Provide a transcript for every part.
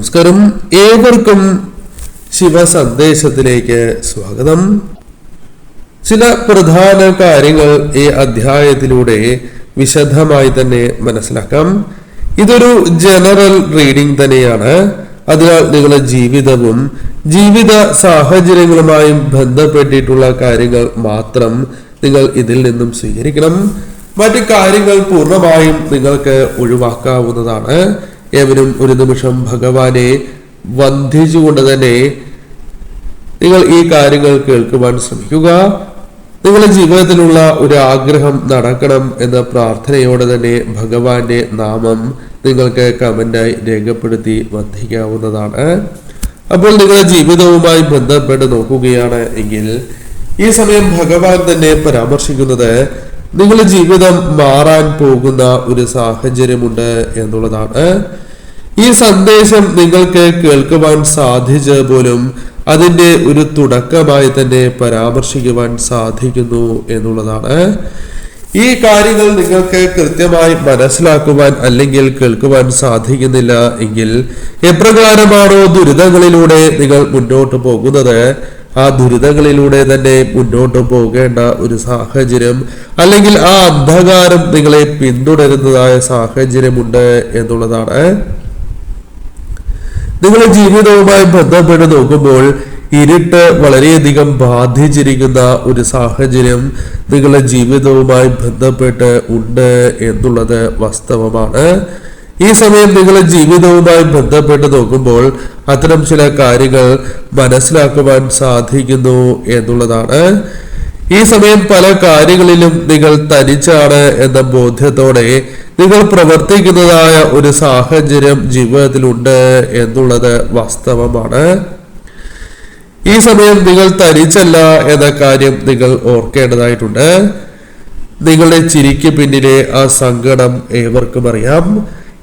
നമസ്കാരം, ഏവർക്കും ശിവസന്ദേശത്തിലേക്ക് സ്വാഗതം. ചില പ്രധാന കാര്യങ്ങൾ ഈ അധ്യായത്തിലൂടെ വിശദമായി തന്നെ മനസ്സിലാക്കാം. ഇതൊരു ജനറൽ റീഡിംഗ് തന്നെയാണ്. അതിനാൽ നിങ്ങളുടെ ജീവിതവും ജീവിത സാഹചര്യങ്ങളുമായും ബന്ധപ്പെട്ടിട്ടുള്ള കാര്യങ്ങൾ മാത്രം നിങ്ങൾ ഇതിൽ നിന്നും സ്വീകരിക്കണം. മറ്റു കാര്യങ്ങൾ പൂർണ്ണമായും നിങ്ങൾക്ക് ഒഴിവാക്കാവുന്നതാണ്. ഏവരും ഒരു നിമിഷം ഭഗവാനെ വന്ദിച്ചുകൊണ്ട് തന്നെ നിങ്ങൾ ഈ കാര്യങ്ങൾ കേൾക്കുവാൻ ശ്രമിക്കുക. നിങ്ങളുടെ ജീവിതത്തിലുള്ള ഒരു ആഗ്രഹം നടക്കണം എന്ന പ്രാർത്ഥനയോടെ തന്നെ ഭഗവാന്റെ നാമം നിങ്ങൾക്ക് കമന്റായി രേഖപ്പെടുത്തി വന്ദിക്കാവുന്നതാണ്. അപ്പോൾ നിങ്ങളുടെ ജീവിതവുമായി ബന്ധപ്പെട്ട് നോക്കുകയാണ് എങ്കിൽ ഈ സമയം ഭഗവാൻ തന്നെ പരാമർശിക്കുന്നത് നിങ്ങളുടെ ജീവിതം മാറാൻ പോകുന്ന ഒരു സാഹചര്യമുണ്ട് എന്നുള്ളതാണ്. ഈ സന്ദേശം നിങ്ങൾക്ക് കേൾക്കുവാൻ സാധിച്ച പോലും അതിന്റെ ഒരു തുടക്കമായി തന്നെ പരാമർശിക്കുവാൻ സാധിക്കുന്നു എന്നുള്ളതാണ്. ഈ കാര്യങ്ങൾ നിങ്ങൾക്ക് കൃത്യമായി മനസ്സിലാക്കുവാൻ അല്ലെങ്കിൽ കേൾക്കുവാൻ സാധിക്കുന്നില്ല എങ്കിൽ എപ്രകാരമാണോ ദുരിതങ്ങളിലൂടെ നിങ്ങൾ മുന്നോട്ട് പോകുന്നത്, ആ ദുരിതങ്ങളിലൂടെ തന്നെ മുന്നോട്ട് പോകേണ്ട ഒരു സാഹചര്യം അല്ലെങ്കിൽ ആ അന്ധകാരം നിങ്ങളെ പിന്തുടരുന്നതായ സാഹചര്യമുണ്ട് എന്നുള്ളതാണ്. നിങ്ങളുടെ ജീവിതവുമായി ബന്ധപ്പെട്ട് നോക്കുമ്പോൾ ഇരുട്ട് വളരെയധികം ബാധിച്ചിരിക്കുന്ന ഒരു സാഹചര്യം നിങ്ങളുടെ ജീവിതവുമായി ബന്ധപ്പെട്ട് ഉണ്ട് എന്നുള്ളത് വാസ്തവമാണ്. ഈ സമയം നിങ്ങളുടെ ജീവിതവുമായി ബന്ധപ്പെട്ട് നോക്കുമ്പോൾ അത്തരം ചില കാര്യങ്ങൾ മനസ്സിലാക്കുവാൻ സാധിക്കുന്നു എന്നുള്ളതാണ്. ഈ സമയം പല കാര്യങ്ങളിലും നിങ്ങൾ തനിച്ചാണ് എന്ന ബോധ്യത്തോടെ നിങ്ങൾ പ്രവർത്തിക്കുന്നതായ ഒരു സാഹചര്യം ജീവിതത്തിലുണ്ട് എന്നുള്ളത് വാസ്തവമാണ്. ഈ സമയം നിങ്ങൾ തനിച്ചല്ല എന്ന കാര്യം നിങ്ങൾ ഓർക്കേണ്ടതായിട്ടുണ്ട്. നിങ്ങളുടെ ചിരിക്ക് പിന്നിലെ ആ സങ്കടം ഏവർക്കും അറിയാം.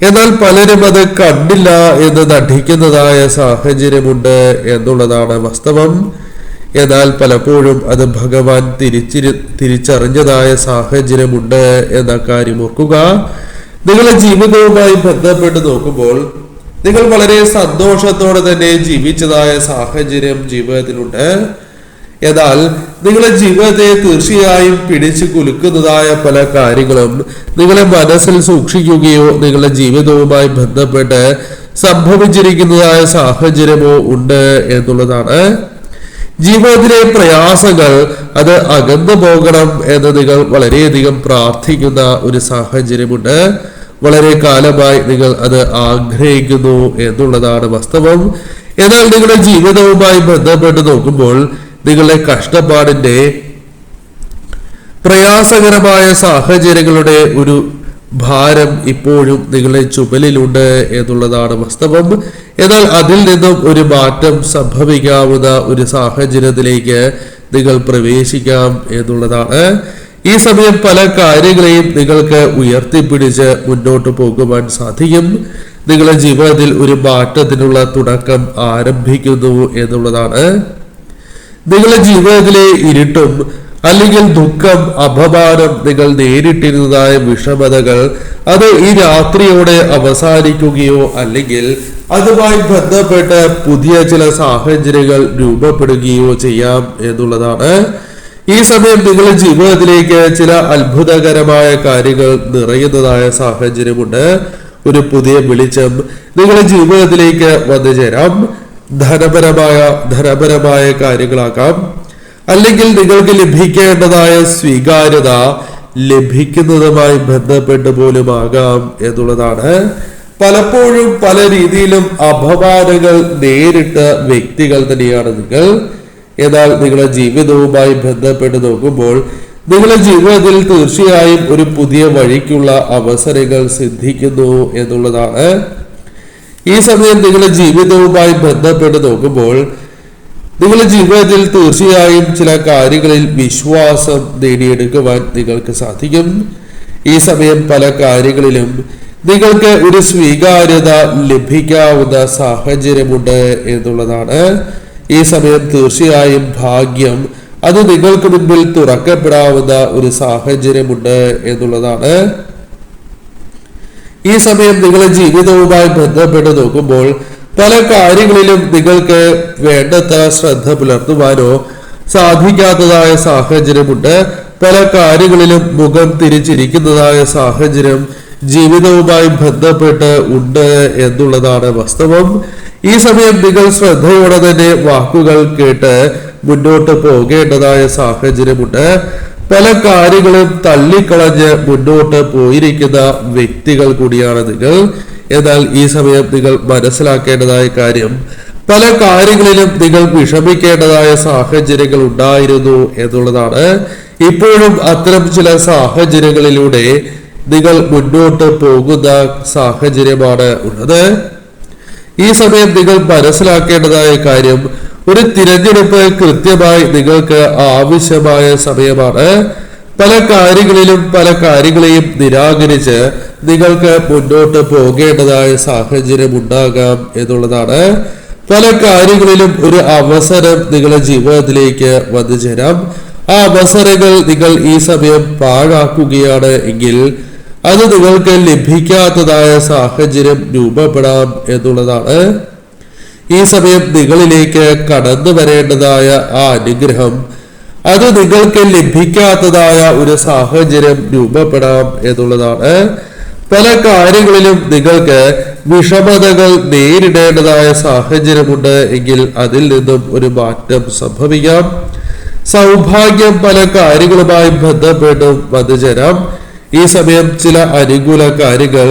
എന്നാൽ പലരും അത് കണ്ടില്ല എന്ന് നടിക്കുന്നതായ സാഹചര്യമുണ്ട് എന്നുള്ളതാണ് വാസ്തവം. എന്നാൽ പലപ്പോഴും അത് ഭഗവാൻ തിരിച്ചറിഞ്ഞതായ സാഹചര്യമുണ്ട് എന്ന കാര്യം ഓർക്കുക. നിങ്ങളുടെ ജീവിതവുമായി ബന്ധപ്പെട്ട് നോക്കുമ്പോൾ നിങ്ങൾ വളരെ സന്തോഷത്തോടെ തന്നെ ജീവിച്ചതായ സാഹചര്യം ജീവിതത്തിലുണ്ട്. എന്നാൽ നിങ്ങളുടെ ജീവിതത്തെ തീർച്ചയായും പിടിച്ചു കുലുക്കുന്നതായ പല കാര്യങ്ങളും നിങ്ങളെ മനസ്സിൽ സൂക്ഷിക്കുകയോ നിങ്ങളുടെ ജീവിതവുമായി ബന്ധപ്പെട്ട് സംഭവിച്ചിരിക്കുന്നതായ സാഹചര്യമോ ഉണ്ട് എന്നുള്ളതാണ്. ജീവിതത്തിലെ പ്രയാസങ്ങൾ അത് അകന്നു പോകണം എന്ന് നിങ്ങൾ വളരെയധികം പ്രാർത്ഥിക്കുന്ന ഒരു സാഹചര്യമുണ്ട്. വളരെ കാലമായി നിങ്ങൾ അത് ആഗ്രഹിക്കുന്നു എന്നുള്ളതാണ് വാസ്തവം. എന്നാൽ നിങ്ങളുടെ ജീവിതവുമായി ബന്ധപ്പെട്ട് നോക്കുമ്പോൾ നിങ്ങളുടെ കഷ്ടപ്പാടിന്റെ പ്രയാസകരമായ സാഹചര്യങ്ങളുടെ ഒരു ഭാരം ഇപ്പോഴും നിങ്ങളുടെ ചുമലിലുണ്ട് എന്നുള്ളതാണ് വാസ്തവം. എന്നാൽ അതിൽ നിന്നും ഒരു മാറ്റം സംഭവിക്കാവുന്ന ഒരു സാഹചര്യത്തിലേക്ക് നിങ്ങൾ പ്രവേശിക്കാം എന്നുള്ളതാണ്. ഈ സമയം പല കാര്യങ്ങളെയും നിങ്ങൾക്ക് ഉയർത്തിപ്പിടിച്ച് മുന്നോട്ട് പോകുവാൻ സാധിക്കും. നിങ്ങളുടെ ജീവിതത്തിൽ ഒരു മാറ്റത്തിനുള്ള തുടക്കം ആരംഭിക്കുന്നു എന്നുള്ളതാണ്. നിങ്ങളുടെ ജീവിതത്തിലെ ഇരുട്ടും അല്ലെങ്കിൽ ദുഃഖം, അപമാനം, നിങ്ങൾ നേരിട്ടിരുന്നതായ വിഷമതകൾ അത് ഈ രാത്രിയോടെ അവസാനിക്കുകയോ അല്ലെങ്കിൽ അതുമായി ബന്ധപ്പെട്ട് പുതിയ ചില സാഹചര്യങ്ങൾ രൂപപ്പെടുകയോ ചെയ്യാം എന്നുള്ളതാണ്. ഈ സമയം നിങ്ങളുടെ ജീവിതത്തിലേക്ക് ചില അത്ഭുതകരമായ കാര്യങ്ങൾ നിറയുന്നതായ സാഹചര്യമുണ്ട്. ഒരു പുതിയ വെളിച്ചം നിങ്ങളുടെ ജീവിതത്തിലേക്ക് വന്നു ചേരാം. ധനപരമായ കാര്യങ്ങളാകാം, അല്ലെങ്കിൽ നിങ്ങൾക്ക് ലഭിക്കേണ്ടതായ സ്വീകാര്യത ലഭിക്കുന്നതുമായി ബന്ധപ്പെട്ട് പോലും ആകാം എന്നുള്ളതാണ്. പലപ്പോഴും പല രീതിയിലും അപമാനങ്ങൾ നേരിട്ട വ്യക്തികൾ തന്നെയാണ് നിങ്ങൾ. എന്നാൽ നിങ്ങളുടെ ജീവിതവുമായി ബന്ധപ്പെട്ട് നോക്കുമ്പോൾ നിങ്ങളുടെ ജീവിതത്തിൽ തീർച്ചയായും ഒരു പുതിയ വഴിക്കുള്ള അവസരങ്ങൾ സിദ്ധിക്കുന്നു എന്നുള്ളതാണ്. ഈ സമയം നിങ്ങളുടെ ജീവിതവുമായി ബന്ധപ്പെട്ട് നോക്കുമ്പോൾ നിങ്ങളുടെ ജീവിതത്തിൽ തീർച്ചയായും ചില കാര്യങ്ങളിൽ വിശ്വാസം നേടിയെടുക്കുവാൻ നിങ്ങൾക്ക് സാധിക്കും. ഈ സമയം പല കാര്യങ്ങളിലും നിങ്ങൾക്ക് ഒരു സ്വീകാര്യത ലഭിക്കാവുന്ന സാഹചര്യമുണ്ട് എന്നുള്ളതാണ്. ഈ സമയം തീർച്ചയായും ഭാഗ്യം അത് നിങ്ങൾക്ക് മുൻപിൽ തുറക്കപ്പെടാവുന്ന ഒരു സാഹചര്യമുണ്ട് എന്നുള്ളതാണ്. ഈ സമയം നിങ്ങളുടെ ജീവിതവുമായി ബന്ധപ്പെട്ട് നോക്കുമ്പോൾ പല കാര്യങ്ങളിലും നിങ്ങൾക്ക് വേണ്ടത്ര ശ്രദ്ധ പുലർത്തുവാനോ സാധിക്കാത്തതായ സാഹചര്യമുണ്ട്. പല കാര്യങ്ങളിലും മുഖം തിരിച്ചിരിക്കുന്നതായ സാഹചര്യം ജീവിതവുമായി ബന്ധപ്പെട്ട് ഉണ്ട് എന്നുള്ളതാണ് വാസ്തവം. ഈ സമയം നിങ്ങൾ ശ്രദ്ധയോടെ തന്നെ വാക്കുകൾ കേട്ട് മുന്നോട്ട് പോകേണ്ടതായ സാഹചര്യമുണ്ട്. പല കാര്യങ്ങളും തള്ളിക്കളഞ്ഞ് മുന്നോട്ട് പോയിരിക്കുന്ന വ്യക്തികൾ കൂടിയാണ് നിങ്ങൾ. എന്നാൽ ഈ സമയം നിങ്ങൾ മനസ്സിലാക്കേണ്ടതായ കാര്യം, പല കാര്യങ്ങളിലും നിങ്ങൾ വിഷമിക്കേണ്ടതായ സാഹചര്യങ്ങൾ ഉണ്ടായിരുന്നു എന്നുള്ളതാണ്. ഇപ്പോഴും അത്തരം ചില സാഹചര്യങ്ങളിലൂടെ നിങ്ങൾ മുന്നോട്ട് പോകുന്ന സാഹചര്യമാണ് ഉള്ളത്. ഈ സമയം നിങ്ങൾ മനസ്സിലാക്കേണ്ടതായ കാര്യം, ഒരു തിരഞ്ഞെടുപ്പ് കൃത്യമായി നിങ്ങൾക്ക് ആവശ്യമായ സമയമാണ്. പല കാര്യങ്ങളെയും നിരാകരിച്ച് നിങ്ങൾക്ക് മുന്നോട്ട് പോകേണ്ടതായ സാഹചര്യം ഉണ്ടാകാം എന്നുള്ളതാണ്. പല കാര്യങ്ങളിലും ഒരു അവസരം നിങ്ങളുടെ ജീവിതത്തിലേക്ക് വന്നു ചേരാം. ആ അവസരങ്ങൾ നിങ്ങൾ ഈ സമയം പാഴാക്കുകയാണ് എങ്കിൽ അത് നിങ്ങൾക്ക് ലഭിക്കാത്തതായ സാഹചര്യം രൂപപ്പെടാം എന്നുള്ളതാണ്. ഈ സമയം നിങ്ങളിലേക്ക് കടന്നു വരേണ്ടതായ ആ അനുഗ്രഹം അത് നിങ്ങൾക്ക് ലഭിക്കാത്തതായ ഒരു സാഹചര്യം രൂപപ്പെടാം എന്നുള്ളതാണ്. പല കാര്യങ്ങളിലും നിങ്ങൾക്ക് വിഷമതകൾ നേരിടേണ്ടതായ സാഹചര്യമുണ്ട് എങ്കിൽ അതിൽ നിന്നും ഒരു മാറ്റം സംഭവിക്കാം. സൗഭാഗ്യം പല കാര്യങ്ങളുമായി ബന്ധപ്പെട്ടും വന്നു ചേരാം. ഈ സമയം ചില അനുകൂല കാര്യങ്ങൾ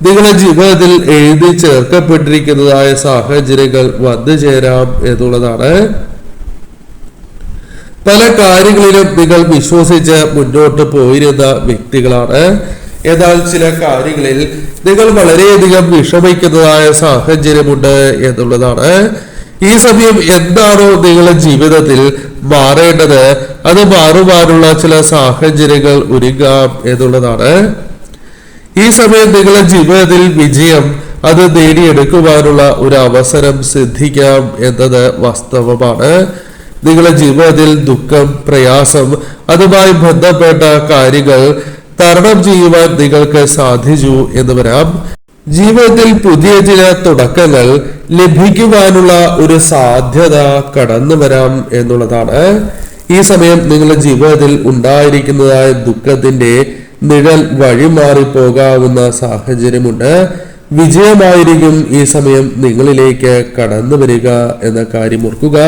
നിങ്ങളുടെ ജീവിതത്തിൽ എഴുതി ചേർക്കപ്പെട്ടിരിക്കുന്നതായ സാഹചര്യങ്ങൾ വന്നു ചേരാം എന്നുള്ളതാണ്. പല കാര്യങ്ങളിലും നിങ്ങൾ വിശ്വസിച്ച് മുന്നോട്ട് പോയിരുന്ന വ്യക്തികളാണ്. എന്നാൽ ചില കാര്യങ്ങളിൽ നിങ്ങൾ വളരെയധികം വിഷമിക്കുന്നതായ സാഹചര്യമുണ്ട് എന്നുള്ളതാണ്. ഈ സമയം എന്താണോ നിങ്ങളുടെ ജീവിതത്തിൽ മാറേണ്ടത് അത് മാറുവാനുള്ള ചില സാഹചര്യങ്ങൾ ഒരുങ്ങാം എന്നുള്ളതാണ്. ഈ സമയം നിങ്ങളുടെ ജീവിതത്തിൽ വിജയം അത് നേടിയെടുക്കുവാനുള്ള ഒരു അവസരം സിദ്ധിക്കാം എന്നത് വാസ്തവമാണ്. നിങ്ങളുടെ ജീവിതത്തിൽ ദുഃഖം, പ്രയാസം, അതുമായി ബന്ധപ്പെട്ട കാര്യങ്ങൾ തരണം ചെയ്യുവാൻ നിങ്ങൾക്ക് സാധിച്ചു എന്ന് വരാം. ജീവിതത്തിൽ പുതിയ ചില തുടക്കങ്ങൾ ലഭിക്കുവാനുള്ള ഒരു സാധ്യത കടന്നു വരാം എന്നുള്ളതാണ്. ഈ സമയം നിങ്ങളുടെ ജീവിതത്തിൽ ഉണ്ടായിരിക്കുന്നതായ ദുഃഖത്തിന്റെ നിഴൽ വഴിമാറിപ്പോകാവുന്ന സാഹചര്യമുണ്ട്. വിജയമായിരിക്കും ഈ സമയം നിങ്ങളിലേക്ക് കടന്നു വരിക എന്ന കാര്യം ഓർക്കുക.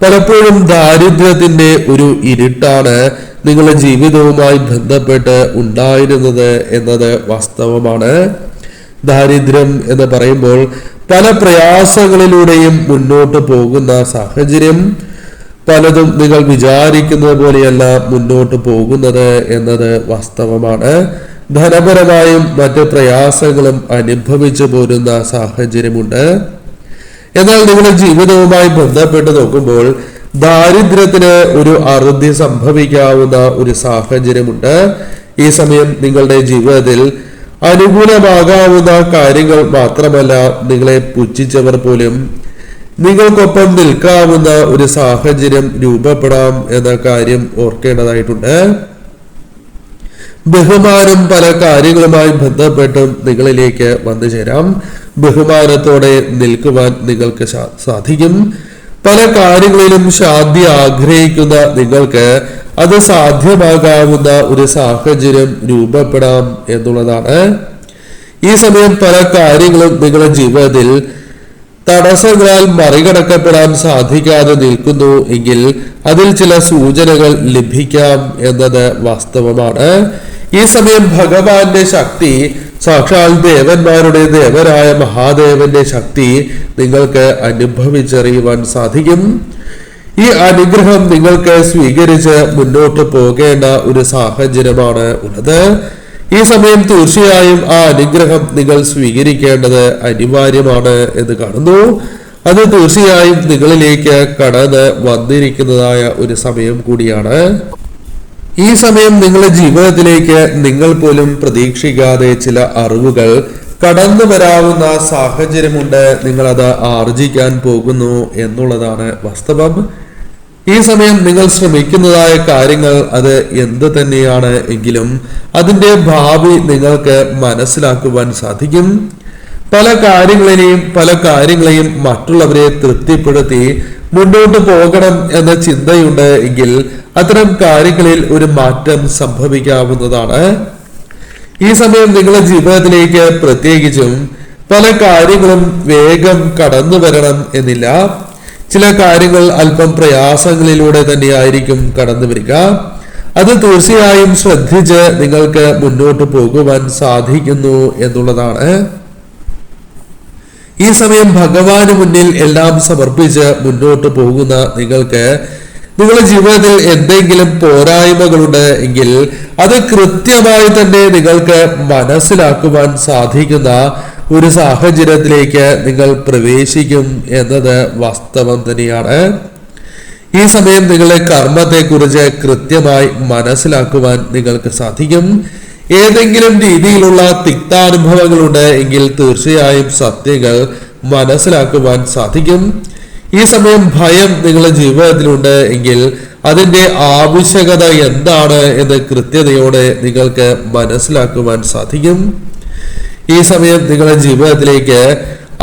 പലപ്പോഴും ദാരിദ്ര്യത്തിന്റെ ഒരു ഇരുട്ടാണ് നിങ്ങളുടെ ജീവിതവുമായി ബന്ധപ്പെട്ട് ഉണ്ടായിരുന്നത് എന്നത് വാസ്തവമാണ്. ദാരിദ്ര്യം എന്ന് പറയുമ്പോൾ പല പ്രയാസങ്ങളിലൂടെയും മുന്നോട്ട് പോകുന്ന സാഹചര്യം, പലതും നിങ്ങൾ വിചാരിക്കുന്നത് പോലെയല്ല മുന്നോട്ട് പോകുന്നത് എന്നത് വാസ്തവമാണ്. ധനപരമായും മറ്റ് പ്രയാസങ്ങളും അനുഭവിച്ചു പോരുന്ന സാഹചര്യമുണ്ട്. എന്നാൽ നിങ്ങളുടെ ജീവിതവുമായി ബന്ധപ്പെട്ട് നോക്കുമ്പോൾ ദാരിദ്ര്യത്തിന് ഒരു അറുതി സംഭവിക്കാവുന്ന ഒരു സാഹചര്യമുണ്ട്. ഈ സമയം നിങ്ങളുടെ ജീവിതത്തിൽ അനുകൂലമാകാവുന്ന കാര്യങ്ങൾ മാത്രമല്ല, നിങ്ങളെ പുച്ഛിച്ചവർ പോലും നിങ്ങൾക്കൊപ്പം നിൽക്കാവുന്ന ഒരു സാഹചര്യം രൂപപ്പെടാം എന്ന കാര്യം ഓർക്കേണ്ടതായിട്ടുണ്ട്. ബഹുമാനം പല കാര്യങ്ങളുമായി ബന്ധപ്പെട്ടും നിങ്ങളിലേക്ക് വന്നു ചേരാം. ബഹുമാനത്തോടെ നിൽക്കുവാൻ നിങ്ങൾക്ക് സാധിക്കും. പല കാര്യങ്ങളിലും ശാന്തി ആഗ്രഹിക്കുന്ന നിങ്ങൾക്ക് അത് സാധ്യമാകാവുന്ന ഒരു സാഹചര്യം രൂപപ്പെടാം എന്നുള്ളതാണ്. ഈ സമയം പല കാര്യങ്ങളും നിങ്ങളുടെ ജീവിതത്തിൽ തടസ്സങ്ങളാൽ മറികടക്കപ്പെടാൻ സാധിക്കാതെ നിൽക്കുന്നു എങ്കിൽ അതിൽ ചില സൂചനകൾ ലഭിക്കാം എന്നത് വാസ്തവമാണ്. ഈ സമയം ഭഗവാന്റെ ശക്തി, സാക്ഷാൽ ദേവന്മാരുടെ ദേവനായ മഹാദേവന്റെ ശക്തി നിങ്ങൾക്ക് അനുഭവിച്ചറിയുവാൻ സാധിക്കും. ഈ അനുഗ്രഹം നിങ്ങൾക്ക് സ്വീകരിച്ച് മുന്നോട്ട് പോകേണ്ട ഒരു സാഹചര്യമാണ് ഉള്ളത്. ഈ സമയം തീർച്ചയായും ആ അനുഗ്രഹം നിങ്ങൾ സ്വീകരിക്കേണ്ടത് അനിവാര്യമാണ് എന്ന് കാണുന്നു. അത് തീർച്ചയായും നിങ്ങളിലേക്ക് കടന്ന് വന്നിരിക്കുന്നതായ ഒരു സമയം കൂടിയാണ്. ഈ സമയം നിങ്ങളുടെ ജീവിതത്തിലേക്ക് നിങ്ങൾ പോലും പ്രതീക്ഷിക്കാതെ ചില അറിവുകൾ കടന്നു വരാവുന്ന സാഹചര്യമുണ്ട്. നിങ്ങളത് ആർജിക്കാൻ പോകുന്നു എന്നുള്ളതാണ് വാസ്തവം. ഈ സമയം നിങ്ങൾ ശ്രമിക്കുന്നതായ കാര്യങ്ങൾ അത് എന്ത് തന്നെയാണ് എങ്കിലും അതിന്റെ ഭാവി നിങ്ങൾക്ക് മനസ്സിലാക്കുവാൻ സാധിക്കും. പല കാര്യങ്ങളെയും മറ്റുള്ളവരെ തൃപ്തിപ്പെടുത്തി മുന്നോട്ട് പോകണം എന്ന ചിന്തയുണ്ട് എങ്കിൽ അത്തരം കാര്യങ്ങളിൽ ഒരു മാറ്റം സംഭവിക്കാവുന്നതാണ്. ഈ സമയം നിങ്ങളുടെ ജീവിതത്തിലേക്ക് പ്രത്യേകിച്ചും പല കാര്യങ്ങളും വേഗം കടന്നു വരണം എന്നില്ല. ചില കാര്യങ്ങൾ അല്പം പ്രയാസങ്ങളിലൂടെ തന്നെയായിരിക്കും കടന്നു വരിക. അത് തീർച്ചയായും ശ്രദ്ധിച്ച് നിങ്ങൾക്ക് മുന്നോട്ട് പോകുവാൻ സാധിക്കുന്നു എന്നുള്ളതാണ്. ഈ സമയം ഭഗവാന് മുന്നിൽ എല്ലാം സമർപ്പിച്ച് മുന്നോട്ട് പോകുന്ന നിങ്ങൾക്ക് നിങ്ങളുടെ ജീവിതത്തിൽ എന്തെങ്കിലും പോരായ്മകളുണ്ട് എങ്കിൽ അത് കൃത്യമായി തന്നെ നിങ്ങൾക്ക് മനസ്സിലാക്കുവാൻ സാധിക്കുന്ന ഒരു സാഹചര്യത്തിലേക്ക് നിങ്ങൾ പ്രവേശിക്കും എന്നത് വാസ്തവം തന്നെയാണ്. ഈ സമയം നിങ്ങളുടെ കർമ്മത്തെക്കുറിച്ച് കൃത്യമായി മനസ്സിലാക്കുവാൻ നിങ്ങൾക്ക് സാധിക്കും. ഏതെങ്കിലും രീതിയിലുള്ള തിക്താനുഭവങ്ങളുണ്ട് എങ്കിൽ തീർച്ചയായും സത്യങ്ങൾ മനസ്സിലാക്കുവാൻ സാധിക്കും. ഈ സമയം ഭയം നിങ്ങളുടെ ജീവിതത്തിലുണ്ട് എങ്കിൽ അതിന്റെ ആവശ്യകത എന്താണ് എന്ന് കൃത്യതയോടെ നിങ്ങൾക്ക് മനസ്സിലാക്കുവാൻ സാധിക്കും. ഈ സമയം നിങ്ങളുടെ ജീവിതത്തിലേക്ക്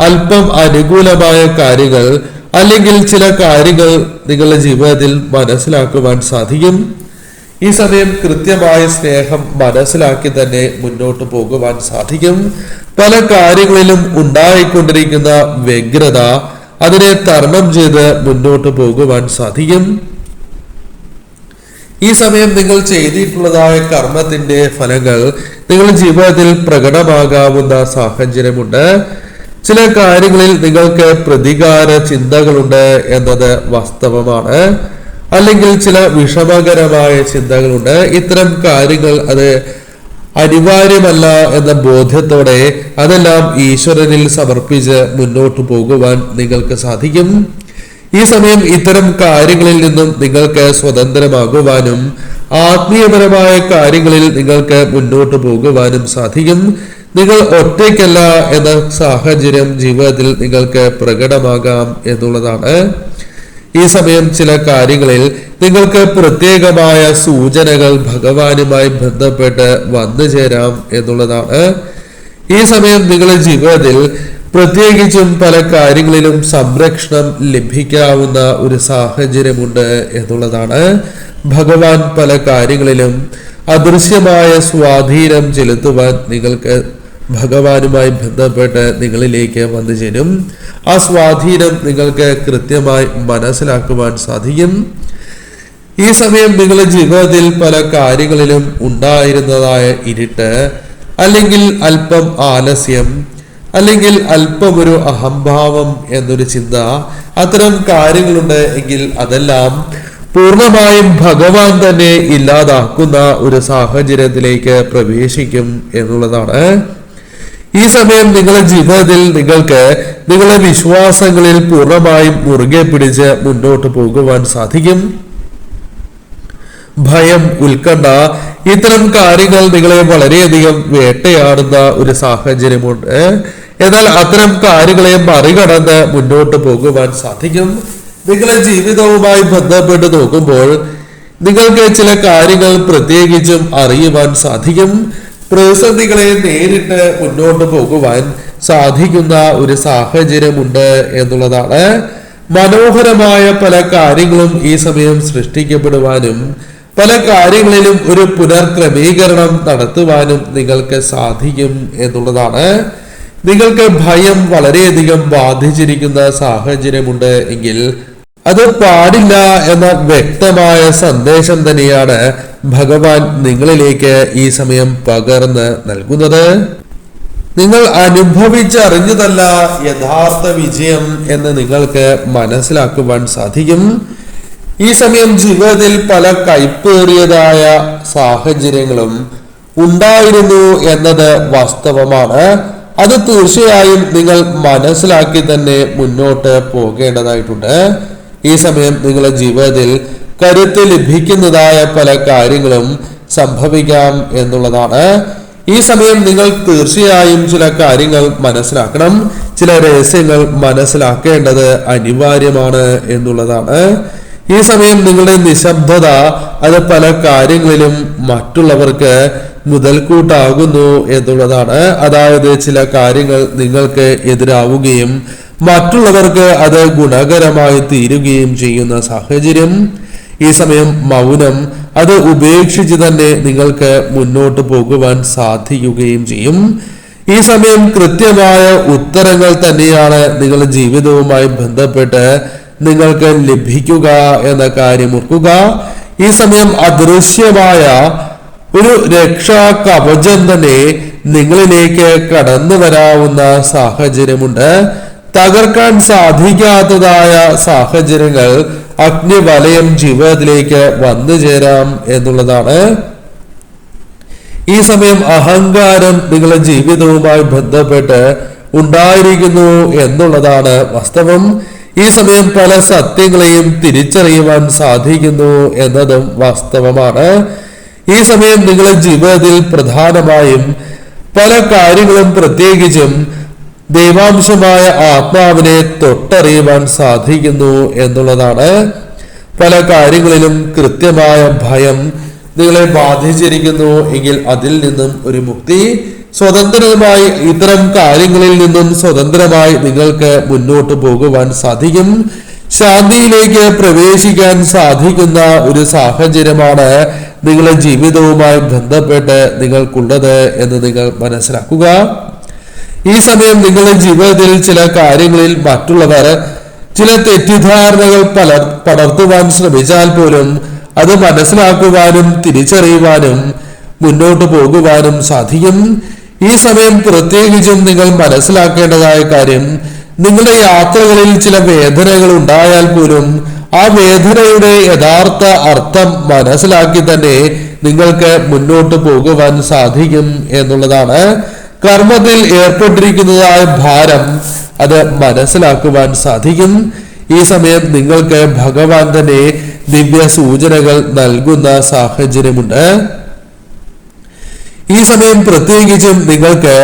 അല്പം അനുകൂലമായ കാര്യങ്ങൾ അല്ലെങ്കിൽ ചില കാര്യങ്ങൾ നിങ്ങളുടെ ജീവിതത്തിൽ മനസ്സിലാക്കുവാൻ സാധിക്കും. ഈ സമയം കൃത്യമായ സ്നേഹം മനസ്സിലാക്കി തന്നെ മുന്നോട്ട് പോകുവാൻ സാധിക്കും. പല കാര്യങ്ങളിലും ഉണ്ടായിക്കൊണ്ടിരിക്കുന്ന വ്യഗ്രത അതിനെ തരണം ചെയ്ത് മുന്നോട്ട് പോകുവാൻ സാധിക്കും. ഈ സമയം നിങ്ങൾ ചെയ്തിട്ടുള്ളതായ കർമ്മത്തിന്റെ ഫലങ്ങൾ നിങ്ങളുടെ ജീവിതത്തിൽ പ്രകടമാകാവുന്ന സാഹചര്യമുണ്ട്. ചില കാര്യങ്ങളിൽ നിങ്ങൾക്ക് പ്രതികാര ചിന്തകളുണ്ട് എന്നത് വാസ്തവമാണ്. അല്ലെങ്കിൽ ചില വിഷമകരമായ ചിന്തകളുണ്ട്. ഇത്തരം കാര്യങ്ങൾ അത് അനിവാര്യമല്ല എന്ന ബോധ്യത്തോടെ അതെല്ലാം ഈശ്വരനിൽ സമർപ്പിച്ച് മുന്നോട്ട് പോകുവാൻ നിങ്ങൾക്ക് സാധിക്കും. ഈ സമയം ഇത്തരം കാര്യങ്ങളിൽ നിന്നും നിങ്ങൾക്ക് സ്വതന്ത്രമാകുവാനും ആത്മീയപരമായ കാര്യങ്ങളിൽ നിങ്ങൾക്ക് മുന്നോട്ട് പോകുവാനും സാധിക്കും. നിങ്ങൾ ഒറ്റയ്ക്കല്ല എന്ന സാഹചര്യം ജീവിതത്തിൽ നിങ്ങൾക്ക് പ്രകടമാകാം എന്നുള്ളതാണ്. ഈ സമയം ചില കാര്യങ്ങളിൽ നിങ്ങൾക്ക് പ്രത്യേകമായ സൂചനകൾ ഭഗവാനുമായി ബന്ധപ്പെട്ട് വന്നു ചേരാം എന്നുള്ളതാണ്. ഈ സമയം നിങ്ങളുടെ ജീവിതത്തിൽ പ്രത്യേകിച്ചും പല കാര്യങ്ങളിലും സംരക്ഷണം ലഭിക്കാവുന്ന ഒരു സാഹചര്യമുണ്ട് എന്നുള്ളതാണ്. ഭഗവാൻ പല കാര്യങ്ങളിലും അദൃശ്യമായ സ്വാധീനം ചെലുത്തുവാൻ നിങ്ങൾക്ക് ഭഗവാനുമായി ബന്ധപ്പെട്ട് നിങ്ങളിലേക്ക് വന്നു ചേരും. ആ സ്വാധീനം നിങ്ങൾക്ക് കൃത്യമായി മനസ്സിലാക്കുവാൻ സാധിക്കും. ഈ സമയം നിങ്ങളുടെ ജീവിതത്തിൽ പല കാര്യങ്ങളിലും ഉണ്ടായിരുന്നതായ ഇരുട്ട് അല്ലെങ്കിൽ അല്പം ആലസ്യം അല്ലെങ്കിൽ അല്പം ഒരു അഹംഭാവം എന്നൊരു ചിന്ത അത്തരം കാര്യങ്ങളുണ്ട് എങ്കിൽ അതെല്ലാം പൂർണ്ണമായും ഭഗവാൻ തന്നെ ഇല്ലാതാക്കുന്ന ഒരു സാഹചര്യത്തിലേക്ക് പ്രവേശിക്കും എന്നുള്ളതാണ്. ഈ സമയം നിങ്ങളുടെ ജീവിതത്തിൽ നിങ്ങൾക്ക് നിങ്ങളുടെ വിശ്വാസങ്ങളിൽ പൂർണ്ണമായും മുറുകെ പിടിച്ച് മുന്നോട്ട് പോകുവാൻ സാധിക്കും. ഭയം, ഉത്കണ്ഠ ഇത്തരം കാര്യങ്ങൾ നിങ്ങളെ വളരെയധികം വേട്ടയാടുന്ന ഒരു സാഹചര്യമുണ്ട്. എന്നാൽ അത്തരം കാര്യങ്ങളെ മറികടന്ന് മുന്നോട്ട് പോകുവാൻ സാധിക്കും. നിങ്ങളുടെ ജീവിതവുമായി ബന്ധപ്പെട്ട് നോക്കുമ്പോൾ നിങ്ങൾക്ക് ചില കാര്യങ്ങൾ പ്രത്യേകിച്ചും അറിയുവാൻ സാധിക്കും. പ്രതിസന്ധികളെ നേരിട്ട് മുന്നോട്ട് പോകുവാൻ സാധിക്കുന്ന ഒരു സാഹചര്യമുണ്ട് എന്നുള്ളതാണ്. മനോഹരമായ പല കാര്യങ്ങളും ഈ സമയം സൃഷ്ടിക്കപ്പെടുവാനും പല കാര്യങ്ങളിലും ഒരു പുനർക്രമീകരണം നടത്തുവാനും നിങ്ങൾക്ക് സാധിക്കും എന്നുള്ളതാണ്. നിങ്ങൾക്ക് ഭയം വളരെയധികം ബാധിച്ചിരിക്കുന്ന സാഹചര്യമുണ്ട് എങ്കിൽ അത് പാടില്ല എന്ന വ്യക്തമായ സന്ദേശം തന്നെയാണ് ഭഗവാൻ നിങ്ങളിലേക്ക് ഈ സമയം പകർന്ന് നൽകുന്നത്. നിങ്ങൾ അനുഭവിച്ചറിഞ്ഞതല്ല യഥാർത്ഥ വിജയം എന്ന് നിങ്ങൾക്ക് മനസ്സിലാക്കുവാൻ സാധിക്കും. ഈ സമയം ജീവിതത്തിൽ പല കൈപ്പേറിയതായ സാഹചര്യങ്ങളും ഉണ്ടായിരുന്നു എന്നത് വാസ്തവമാണ്. അത് തീർച്ചയായും നിങ്ങൾ മനസ്സിലാക്കി തന്നെ മുന്നോട്ട് പോകേണ്ടതായിട്ടുണ്ട്. ഈ സമയം നിങ്ങളുടെ ജീവിതത്തിൽ കരുത്ത് ലഭിക്കുന്നതായ പല കാര്യങ്ങളും സംഭവിക്കാം എന്നുള്ളതാണ്. ഈ സമയം നിങ്ങൾ തീർച്ചയായും ചില കാര്യങ്ങൾ മനസ്സിലാക്കണം. ചില രഹസ്യങ്ങൾ മനസ്സിലാക്കേണ്ടത് അനിവാര്യമാണ് എന്നുള്ളതാണ്. ഈ സമയം നിങ്ങളുടെ നിശബ്ദത അത് പല കാര്യങ്ങളിലും മറ്റുള്ളവർക്ക് മുതൽക്കൂട്ടാകുന്നു എന്നുള്ളതാണ്. അതായത് ചില കാര്യങ്ങൾ നിങ്ങൾക്ക് എതിരാവുകയും മറ്റുള്ളവർക്ക് അത് ഗുണകരമായി തീരുകയും ചെയ്യുന്ന സാഹചര്യം. ഈ സമയം മൗനം അത് ഉപേക്ഷിച്ച് തന്നെ നിങ്ങൾക്ക് മുന്നോട്ട് പോകുവാൻ സാധിക്കുകയും ചെയ്യും. ഈ സമയം കൃത്യമായ ഉത്തരങ്ങൾ തന്നെയാണ് നിങ്ങളുടെ ജീവിതവുമായി ബന്ധപ്പെട്ട് നിങ്ങൾക്ക് ലഭിക്കുക എന്ന കാര്യം ഓർക്കുക. ഈ സമയം അദൃശ്യമായ ഒരു രക്ഷാ കവചം തന്നെ നിങ്ങളിലേക്ക് കടന്നു വരാവുന്ന സാഹചര്യമുണ്ട്. തകർക്കാൻ സാധിക്കാത്തതായ സാഹചര്യങ്ങൾ അഗ്നിവലയം ജീവിതത്തിലേക്ക് വന്നു ചേരാം എന്നുള്ളതാണ്. ഈ സമയം അഹങ്കാരം നിങ്ങളുടെ ജീവിതവുമായി ബന്ധപ്പെട്ട് ഉണ്ടായിരിക്കുന്നു എന്നുള്ളതാണ് വാസ്തവം. ഈ സമയം പല സത്യങ്ങളെയും തിരിച്ചറിയുവാൻ സാധിക്കുന്നു എന്നതും വാസ്തവമാണ്. ഈ സമയം നിങ്ങളുടെ ജീവിതത്തിൽ പ്രധാനമായും പല കാര്യങ്ങളും പ്രത്യേകിച്ചും ദൈവാംശമായ ആത്മാവിനെ തൊട്ടറിയുവാൻ സാധിക്കുന്നു എന്നുള്ളതാണ്. പല കാര്യങ്ങളിലും കൃത്യമായ ഭയം നിങ്ങളെ ബാധിച്ചിരിക്കുന്നു എങ്കിൽ അതിൽ നിന്നും ഒരു മുക്തി, സ്വതന്ത്രമായി ഇത്തരം കാര്യങ്ങളിൽ നിന്നും സ്വതന്ത്രമായി നിങ്ങൾക്ക് മുന്നോട്ട് പോകുവാൻ സാധിക്കും. ശാന്തിയിലേക്ക് പ്രവേശിക്കാൻ സാധിക്കുന്ന ഒരു സാഹചര്യമാണ് നിങ്ങളുടെ ജീവിതവുമായി ബന്ധപ്പെട്ട് നിങ്ങൾക്കുള്ളത് എന്ന് നിങ്ങൾ മനസ്സിലാക്കുക. ഈ സമയം നിങ്ങളുടെ ജീവിതത്തിൽ ചില കാര്യങ്ങളിൽ മറ്റുള്ളവർ ചില തെറ്റിദ്ധാരണകൾ പടർത്തുവാൻ ശ്രമിച്ചാൽ പോലും അത് മനസ്സിലാക്കുവാനും തിരിച്ചറിയുവാനും മുന്നോട്ട് പോകുവാനും സാധിക്കും. ഈ സമയം പ്രത്യേകിച്ചും നിങ്ങൾ മനസ്സിലാക്കേണ്ടതായ കാര്യം, നിങ്ങളുടെ യാത്രകളിൽ ചില വേദനകൾ ഉണ്ടായാൽ പോലും ആ വേദനയുടെ യഥാർത്ഥ അർത്ഥം മനസ്സിലാക്കി തന്നെ നിങ്ങൾക്ക് മുന്നോട്ട് പോകുവാൻ സാധിക്കും എന്നുള്ളതാണ്. കർമ്മത്തിൽ ഏർപ്പെട്ടിരിക്കുന്നതായ ഭാരം അത് മനസ്സിലാക്കുവാൻ സാധിക്കും. ഈ സമയം നിങ്ങൾക്ക് ഭഗവാൻ തന്നെ ദിവ്യ സൂചനകൾ നൽകുന്ന സാഹചര്യമുണ്ട്. ഈ സമയം പ്രത്യേകിച്ചും നിങ്ങൾക്ക്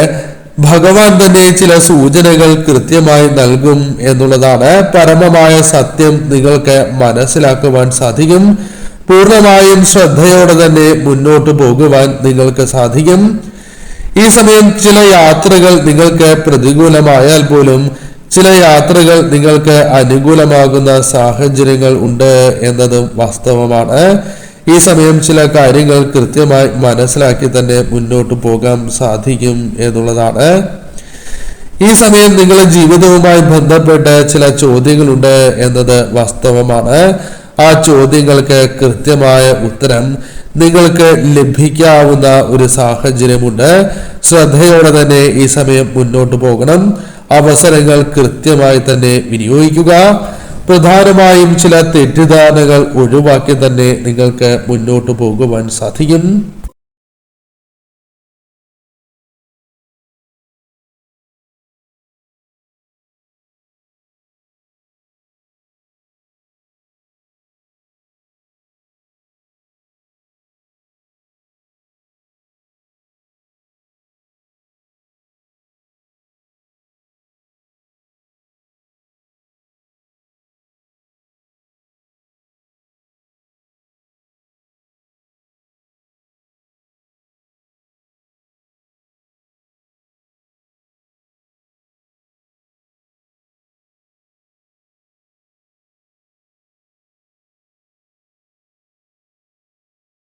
ഭഗവാൻ തന്നെ ചില സൂചനകൾ കൃത്യമായി നൽകും എന്നുള്ളതാണ്. പരമമായ സത്യം നിങ്ങൾക്ക് മനസ്സിലാക്കുവാൻ സാധിക്കും. പൂർണ്ണമായും ശ്രദ്ധയോടെ തന്നെ മുന്നോട്ട് പോകുവാൻ നിങ്ങൾക്ക് സാധിക്കും. ഈ സമയം ചില യാത്രകൾ നിങ്ങൾക്ക് പ്രതികൂലമായാൽ പോലും ചില യാത്രകൾ നിങ്ങൾക്ക് അനുകൂലമാകുന്ന സാഹചര്യങ്ങൾ ഉണ്ട് എന്നതും വാസ്തവമാണ്. ഈ സമയം ചില കാര്യങ്ങൾ കൃത്യമായി മനസ്സിലാക്കി തന്നെ മുന്നോട്ട് പോകാൻ സാധിക്കും എന്നുള്ളതാണ്. ഈ സമയം നിങ്ങളുടെ ജീവിതവുമായി ബന്ധപ്പെട്ട് ചില ചോദ്യങ്ങളുണ്ട് എന്നത് വാസ്തവമാണ്. ആ ചോദ്യങ്ങൾക്ക് കൃത്യമായ ഉത്തരം നിങ്ങൾക്ക് ലഭിക്കാവുന്ന ഒരു സാഹചര്യമുണ്ട്. ശ്രദ്ധയോടെ തന്നെ ഈ സമയം മുന്നോട്ട് പോകണം. അവസരങ്ങൾ കൃത്യമായി തന്നെ വിനിയോഗിക്കുക. പ്രധാനമായും ചില തെറ്റിദ്ധാരണകൾ ഒഴിവാക്കി തന്നെ നിങ്ങൾക്ക് മുന്നോട്ട് പോകുവാൻ സാധിക്കും.